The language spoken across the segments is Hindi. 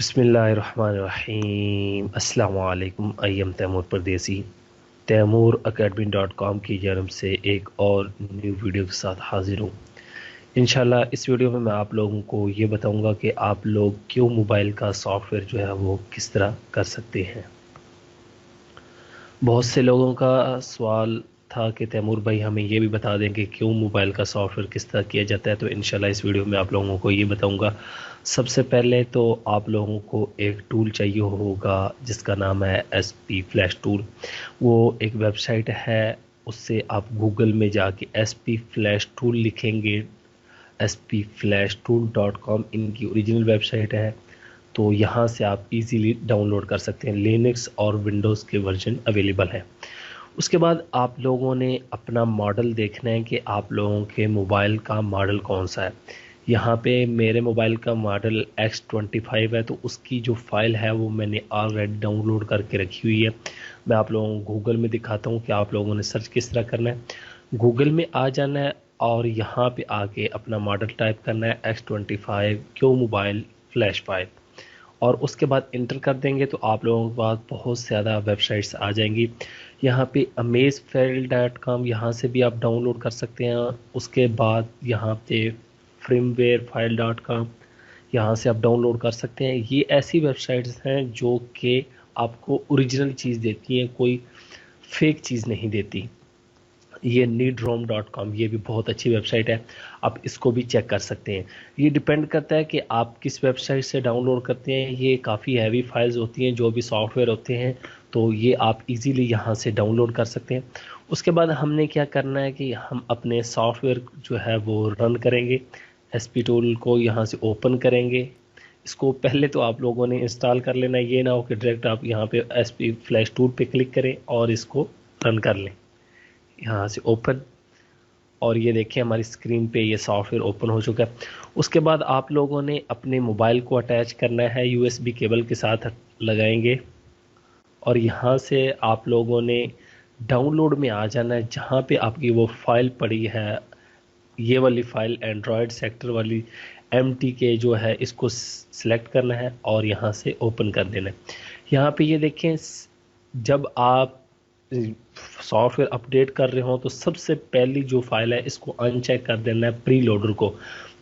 बिस्मिल्लाहिर्रहमानिर्रहीम। अस्सलाम वालेकुम। आई एम तैमूर परदेसी। तैमूर अकेडमी .com की जानब से एक और न्यू वीडियो के साथ हाजिर हूँ। इंशाल्लाह इस वीडियो में मैं आप लोगों को ये बताऊंगा कि आप लोग क्यों मोबाइल का सॉफ्टवेयर जो है वो किस तरह कर सकते हैं। बहुत से लोगों का सवाल था कि तैमूर भाई हमें ये भी बता दें कि क्यों मोबाइल का सॉफ्टवेयर किस तरह किया जाता है। तो इंशाल्लाह इस वीडियो में आप लोगों को ये बताऊंगा। सबसे पहले तो आप लोगों को एक टूल चाहिए होगा जिसका नाम है SP फ्लैश टूल। वो एक वेबसाइट है, उससे आप गूगल में जाके SP फ्लैश टूल लिखेंगे। spflashtools.com इनकी ओरिजिनल वेबसाइट है। तो यहाँ से आप इजीली डाउनलोड कर सकते हैं। लिनक्स और विंडोज़ के वर्जन अवेलेबल हैं। उसके बाद आप लोगों ने अपना मॉडल देखना है कि आप लोगों के मोबाइल का मॉडल कौन सा है। यहाँ पे मेरे मोबाइल का मॉडल X25 है, तो उसकी जो फाइल है वो मैंने ऑलरेडी डाउनलोड करके रखी हुई है। मैं आप लोगों को गूगल में दिखाता हूँ कि आप लोगों ने सर्च किस तरह करना है। गूगल में आ जाना है और यहाँ पे आके अपना मॉडल टाइप करना है X25 क्यों मोबाइल फ्लैश 5, और उसके बाद इंटर कर देंगे तो आप लोगों के पास बहुत ज़्यादा वेबसाइट्स आ जाएंगी। यहाँ पे amazefail.com, यहाँ से भी आप डाउनलोड कर सकते हैं। उसके बाद यहाँ पे firmwarefile.com, यहाँ से आप डाउनलोड कर सकते हैं। ये ऐसी वेबसाइट्स हैं जो कि आपको ओरिजिनल चीज़ देती हैं, कोई फेक चीज़ नहीं देती। ये needrom.com, ये भी बहुत अच्छी वेबसाइट है, आप इसको भी चेक कर सकते हैं। ये डिपेंड करता है कि आप किस वेबसाइट से डाउनलोड करते हैं। ये काफ़ी हैवी फाइल्स होती हैं जो भी सॉफ्टवेयर होते हैं, तो ये आप इजीली यहाँ से डाउनलोड कर सकते हैं। उसके बाद हमने क्या करना है कि हम अपने सॉफ्टवेयर जो है वो रन करेंगे। SP टूल को यहाँ से ओपन करेंगे। इसको पहले तो आप लोगों ने इंस्टॉल कर लेना, ये ना हो कि डायरेक्ट आप यहाँ पे SP फ्लैश टूल पे क्लिक करें और इसको रन कर लें। यहाँ से ओपन, और ये देखिए हमारी स्क्रीन पे ये सॉफ्टवेयर ओपन हो चुका है। उसके बाद आप लोगों ने अपने मोबाइल को अटैच करना है, USB केबल के साथ लगाएंगे, और यहाँ से आप लोगों ने डाउनलोड में आ जाना है जहाँ पे आपकी वो फाइल पड़ी है। ये वाली फाइल एंड्रॉयड सेक्टर वाली MTK जो है, इसको सिलेक्ट करना है और यहाँ से ओपन कर देना है। यहाँ पे ये देखें, जब आप सॉफ्टवेयर अपडेट कर रहे हो तो सबसे पहली जो फाइल है इसको अनचेक कर देना है, प्री लोडर को।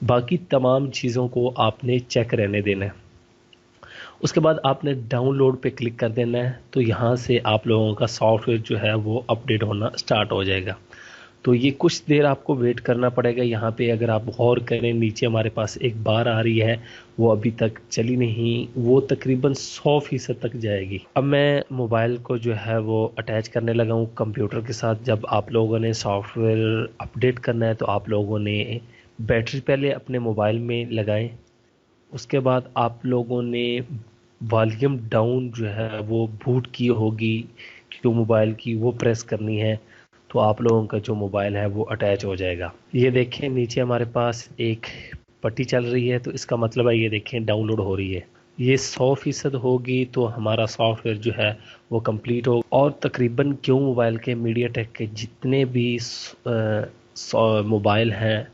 बाकी तमाम चीज़ों को आपने चेक रहने देना है। उसके बाद आपने डाउनलोड पे क्लिक कर देना है, तो यहाँ से आप लोगों का सॉफ्टवेयर जो है वो अपडेट होना स्टार्ट हो जाएगा। तो ये कुछ देर आपको वेट करना पड़ेगा। यहाँ पे अगर आप गौर करें, नीचे हमारे पास एक बार आ रही है, वो अभी तक चली नहीं, वो तकरीबन 100% तक जाएगी। अब मैं मोबाइल को जो है वो अटैच करने लगा हूँ कंप्यूटर के साथ। जब आप लोगों ने सॉफ्टवेयर अपडेट करना है तो आप लोगों ने बैटरी पहले अपने मोबाइल में लगाएं। उसके बाद आप लोगों ने वॉल्यूम डाउन जो है वो बूट की होगी, क्यों मोबाइल की वो प्रेस करनी है, तो आप लोगों का जो मोबाइल है वो अटैच हो जाएगा। ये देखें नीचे हमारे पास एक पट्टी चल रही है, तो इसका मतलब है ये देखें डाउनलोड हो रही है। ये 100% होगी तो हमारा सॉफ्टवेयर जो है वो कंप्लीट हो। और तकरीबन क्यों मोबाइल के मीडियाटेक के जितने भी मोबाइल हैं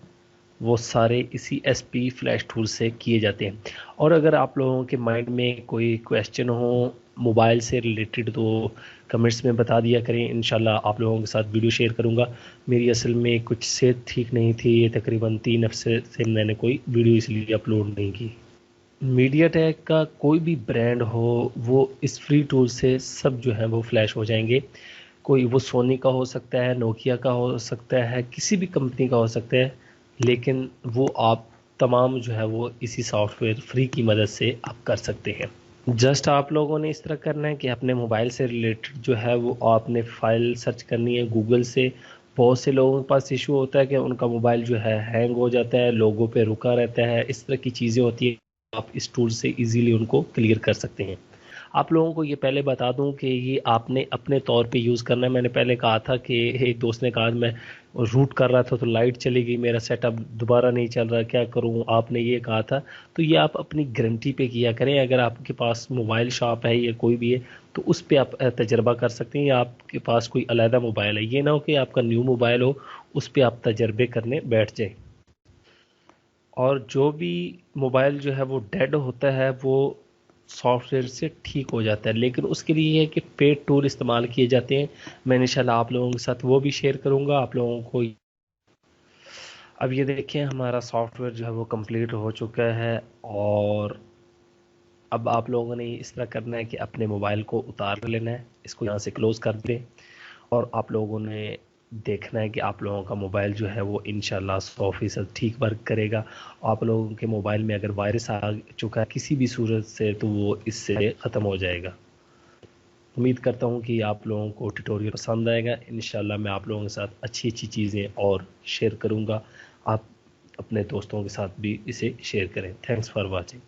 वो सारे इसी SP फ्लैश टूल से किए जाते हैं। और अगर आप लोगों के माइंड में कोई क्वेश्चन हो मोबाइल से रिलेटेड तो कमेंट्स में बता दिया करें। इंशाल्लाह आप लोगों के साथ वीडियो शेयर करूंगा। मेरी असल में कुछ सेहत ठीक नहीं थी, ये तकरीबन 3 हफ्ते से मैंने कोई वीडियो इसलिए अपलोड नहीं की। मीडियाटेक का कोई भी ब्रांड हो, वो इस फ्री टूल से सब जो है वो फ्लैश हो जाएंगे। कोई वो सोनी का हो सकता है, नोकिया का हो सकता है, किसी भी कंपनी का हो सकता है, लेकिन वो आप तमाम जो है वो इसी सॉफ्टवेयर फ्री की मदद से आप कर सकते हैं। जस्ट आप लोगों ने इस तरह करना है कि अपने मोबाइल से रिलेटेड जो है वो आपने फाइल सर्च करनी है गूगल से। बहुत से लोगों के पास इशू होता है कि उनका मोबाइल जो है हैंग हो जाता है, लोगों पे रुका रहता है, इस तरह की चीज़ें होती है। आप इस टूल से इजीली उनको क्लियर कर सकते हैं। आप लोगों को ये पहले बता दूं कि ये आपने अपने तौर पे यूज़ करना है। मैंने पहले कहा था कि एक दोस्त ने कहा मैं रूट कर रहा था तो लाइट चली गई, मेरा सेटअप दोबारा नहीं चल रहा, क्या करूं, आपने ये कहा था। तो ये आप अपनी गारंटी पे किया करें। अगर आपके पास मोबाइल शॉप है या कोई भी है तो उस पर आप तजर्बा कर सकते हैं, या आपके पास कोई अलहदा मोबाइल है। ये ना हो कि आपका न्यू मोबाइल हो उस पर आप तजर्बे करने बैठ जाए। और जो भी मोबाइल जो है वो डेड होता है वो सॉफ्टवेयर से ठीक हो जाता है, लेकिन उसके लिए ये है कि पेड टूल इस्तेमाल किए जाते हैं। मैं इंशाल्लाह आप लोगों के साथ वो भी शेयर करूंगा आप लोगों को। अब ये देखिए हमारा सॉफ्टवेयर जो है वो कंप्लीट हो चुका है, और अब आप लोगों ने इस तरह करना है कि अपने मोबाइल को उतार लेना है, इसको यहाँ से क्लोज़ कर दें, और आप लोगों ने देखना है कि आप लोगों का मोबाइल जो है वो इंशाल्लाह 100% ठीक वर्क करेगा। आप लोगों के मोबाइल में अगर वायरस आ चुका है किसी भी सूरत से, तो वो इससे ख़त्म हो जाएगा। उम्मीद करता हूँ कि आप लोगों को ट्यूटोरियल पसंद आएगा। इंशाल्लाह मैं आप लोगों के साथ अच्छी अच्छी चीज़ें और शेयर करूँगा। आप अपने दोस्तों के साथ भी इसे शेयर करें। Thanks for watching.